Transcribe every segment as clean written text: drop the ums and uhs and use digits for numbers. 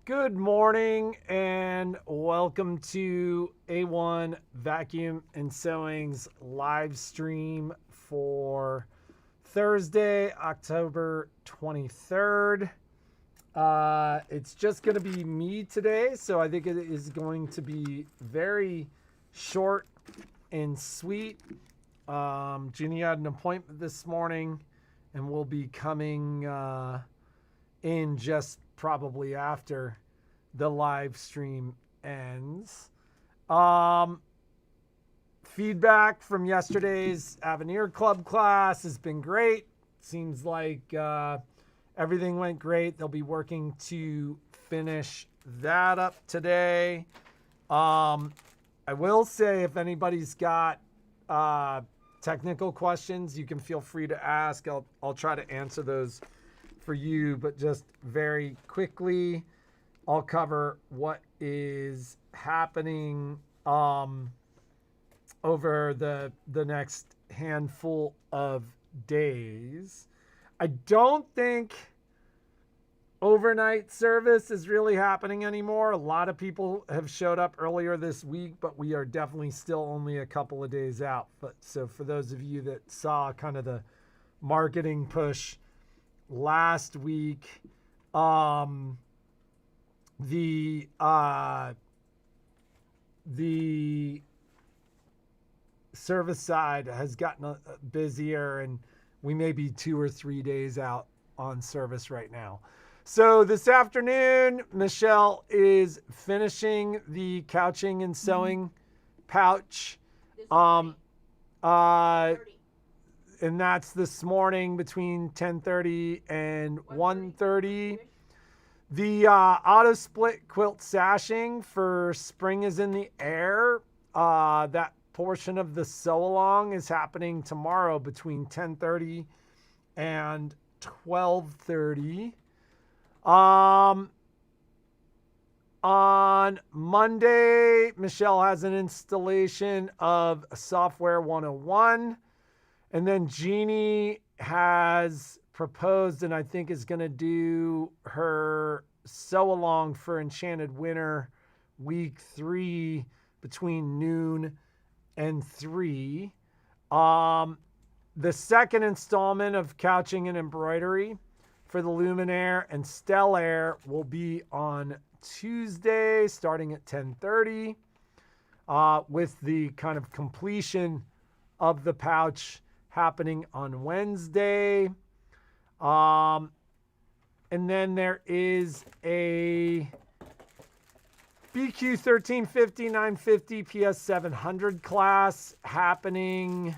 Good morning and welcome to A-1 Vacuum and Sewing's live stream for Thursday, October 23rd. It's just going to be me today, so I think it is going to be very short and sweet. Jeannie had an appointment this morning and will be coming in just probably after the live stream ends. Feedback from yesterday's Avenir Club class has been great. Seems like everything went great. They'll be working to finish that up today. I will say if anybody's got technical questions, you can feel free to ask. I'll try to answer those for you, but just very quickly, I'll cover what is happening over the next handful of days. I don't think overnight service is really happening anymore. A lot of people have showed up earlier this week, but we are definitely still only a couple of days out. But so for those of you that saw kind of the marketing push last week, the service side has gotten busier, and we may be 2 or 3 days out on service right now. So this afternoon, Michelle is finishing the couching and sewing pouch. And that's this morning between 10:30 and 1:30. The auto split quilt sashing for spring is in the air. That portion of the sew along is happening tomorrow between 10:30 and 12:30. On Monday, Michelle has an installation of Software 101. And then Jeannie has proposed and I think is going to do her sew along for Enchanted Winter week 3 between noon and 3. The second installment of couching and embroidery for the Luminaire and Stellaire will be on Tuesday starting at 10:30 with the kind of completion of the pouch happening on Wednesday. And then there is a BQ 1350, 950, PS 700 class happening.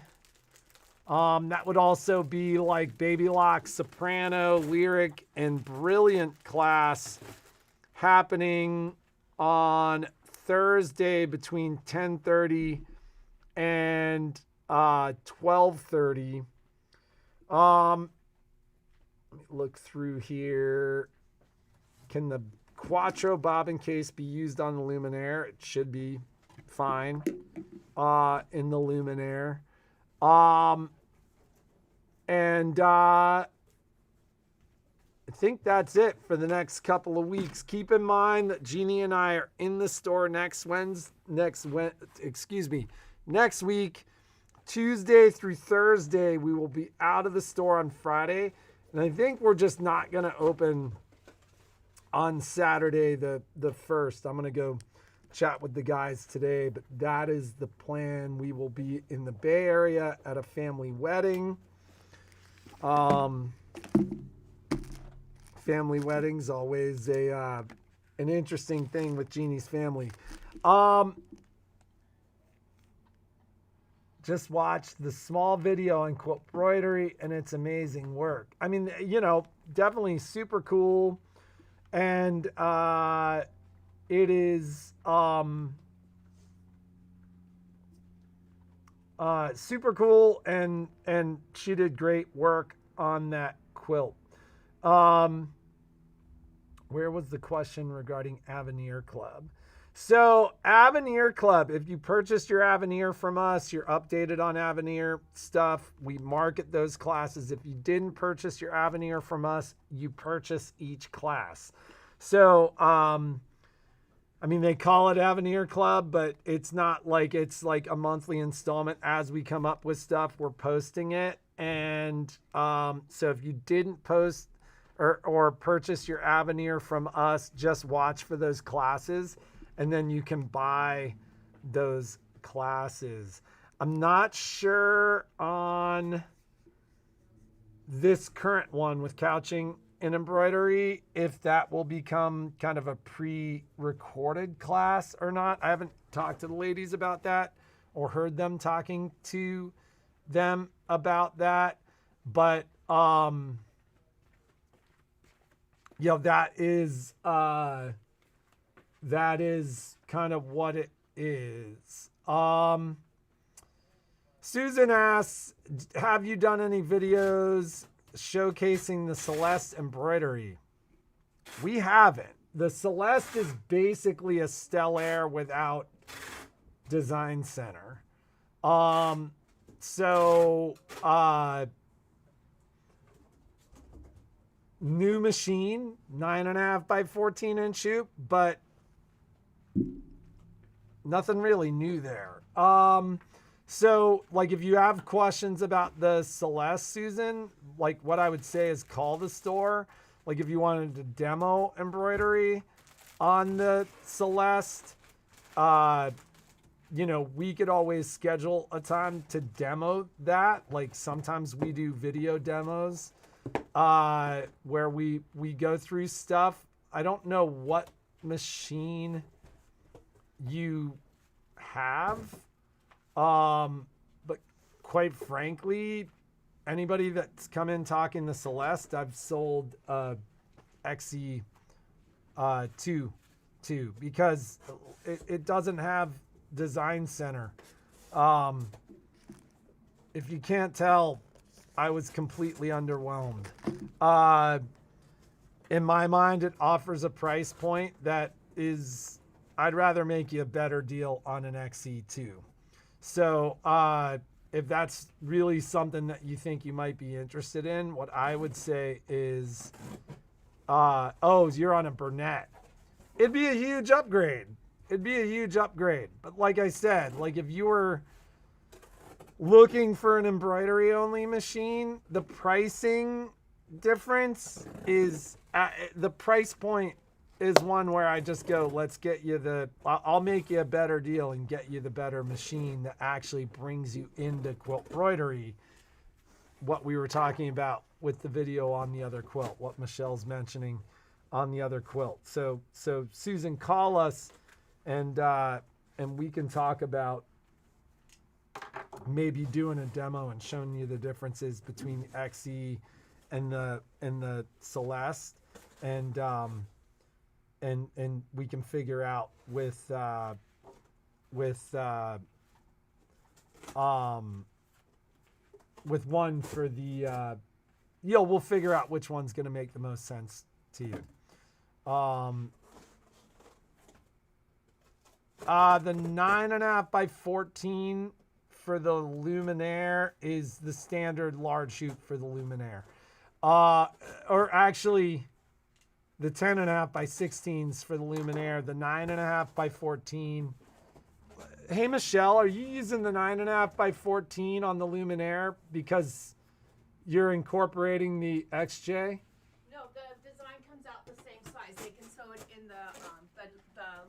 That would also be like Baby Lock, Soprano, Lyric, and Brilliant class happening on Thursday between 10:30 and 12:30. Let me look through here. Can the Quattro bobbin case be used on the Luminaire? It should be fine in the Luminaire. And I think that's it for the next couple of weeks. Keep in mind that Jeannie and I are in the store next week. Tuesday through Thursday, we will be out of the store on Friday. And I think we're just not going to open on Saturday, the 1st. I'm going to go chat with the guys today, but that is the plan. We will be in the Bay Area at a family wedding. Family weddings, always an interesting thing with Jeannie's family. Just watched the small video on quilt embroidery, and it's amazing work. I mean, definitely super cool. And it is super cool, and she did great work on that quilt. Where was the question regarding Avenir Club? So Avenir Club, if you purchased your Avenir from us, you're updated on Avenir stuff. We market those classes. If you didn't purchase your Avenir from us, you purchase each class. So, I mean, they call it Avenir Club, but it's not like it's like a monthly installment. As we come up with stuff, we're posting it. And so if you didn't post or purchase your Avenir from us, just watch for those classes, and then you can buy those classes. I'm not sure on this current one with couching and embroidery if that will become kind of a pre-recorded class or not. I haven't talked to the ladies about that or heard them talking to them about that, but you know, that is kind of what it is. Susan asks, have you done any videos showcasing the Celeste embroidery? We haven't. The Celeste is basically a Stellaire without design center. New machine, 9.5 by 14 inch hoop, but nothing really new there. So, like, if you have questions about the Celeste, Susan, like, what I would say is call the store. Like, if you wanted to demo embroidery on the Celeste, you know, we could always schedule a time to demo that. Like, sometimes we do video demos where we go through stuff. I don't know what machine you have. But quite frankly, anybody that's come in talking the Celeste, I've sold XE2 to because it doesn't have design center. If you can't tell, I was completely underwhelmed. In my mind, it offers a price point that is, I'd rather make you a better deal on an XE2. So if that's really something that you think you might be interested in, what I would say is, you're on a Burnett. It'd be a huge upgrade. But like I said, like if you were looking for an embroidery only machine, the pricing difference is, the price point is one where I just go, let's get you I'll make you a better deal and get you the better machine that actually brings you into quilt embroidery. What we were talking about with the video on the other quilt, what Michelle's mentioning on the other quilt. So Susan, call us and we can talk about maybe doing a demo and showing you the differences between the XE and the Celeste, and we can figure out with one for the we'll figure out which one's going to make the most sense to you. The 9.5 by 14 for the Luminaire is the standard large hoop for the Luminaire. Or actually, the 10.5 by 16s for the Luminaire, the 9.5 by 14. Hey, Michelle, are you using the 9.5 by 14 on the Luminaire because you're incorporating the XJ? No, the design comes out the same size. They can sew it in the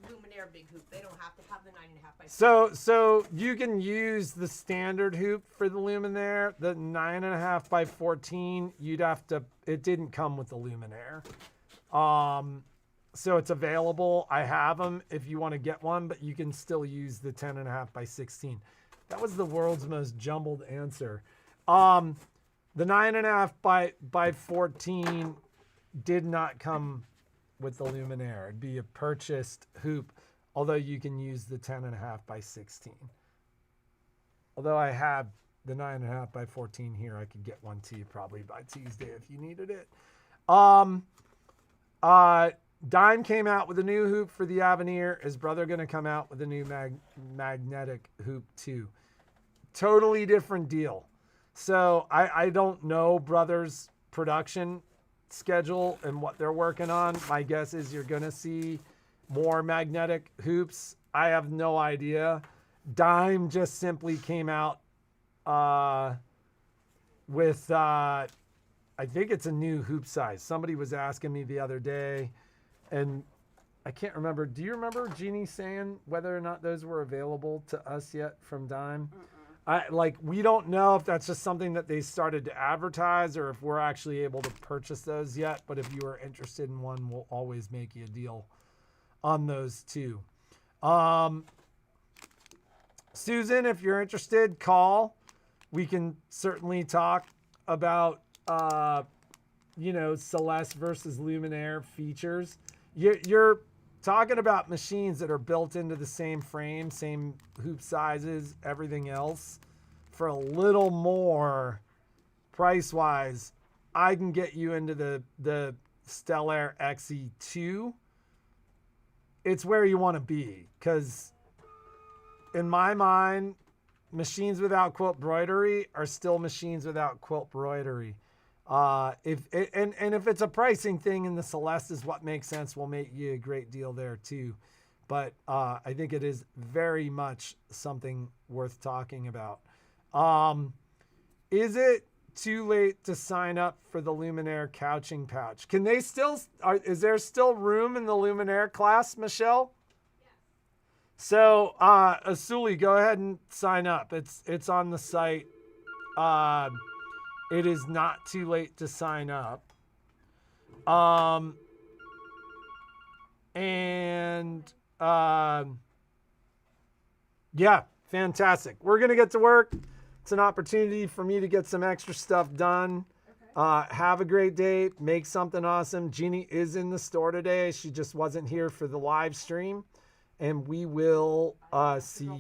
Luminaire big hoop. They don't have to have the 9.5 by 14. So you can use the standard hoop for the Luminaire. The 9.5 by 14, you'd have to, it didn't come with the Luminaire. So it's available. I have them if you want to get one, but you can still use the 10.5 by 16. That was the world's most jumbled answer. The 9.5 by 14 did not come with the Luminaire. It'd be a purchased hoop, although you can use the 10.5 by 16. Although I have the 9.5 by 14 here, I could get one to you probably by Tuesday if you needed it. Dime came out with a new hoop for the Avenir. His brother going to come out with a new magnetic hoop too. Totally different deal. So I don't know brother's production schedule and what they're working on, my guess is you're going to see more magnetic hoops. I have no idea. Dime just simply came out with, I think it's a new hoop size. Somebody was asking me the other day, and I can't remember. Do you remember Jeannie saying whether or not those were available to us yet from Dime? We don't know if that's just something that they started to advertise or if we're actually able to purchase those yet. But if you are interested in one, we'll always make you a deal on those too. Susan, if you're interested, call. We can certainly talk about, Celeste versus Luminaire features. You're talking about machines that are built into the same frame, same hoop sizes, everything else. For a little more price-wise, I can get you into the Stellar XE2. It's where you want to be, because in my mind, machines without quilt broidery are still machines without quilt broidery. If it's a pricing thing and the Celeste is what makes sense, we'll make you a great deal there too. But I think it is very much something worth talking about. Is it too late to sign up for the Luminaire couching pouch? Can they still, is there still room in the Luminaire class, Michelle? Yes. So, Asuli, go ahead and sign up. It's on the site. It is not too late to sign up. Yeah, fantastic. We're going to get to work. It's an opportunity for me to get some extra stuff done. Okay. Have a great day. Make something awesome. Jeannie is in the store today. She just wasn't here for the live stream. And we will see you.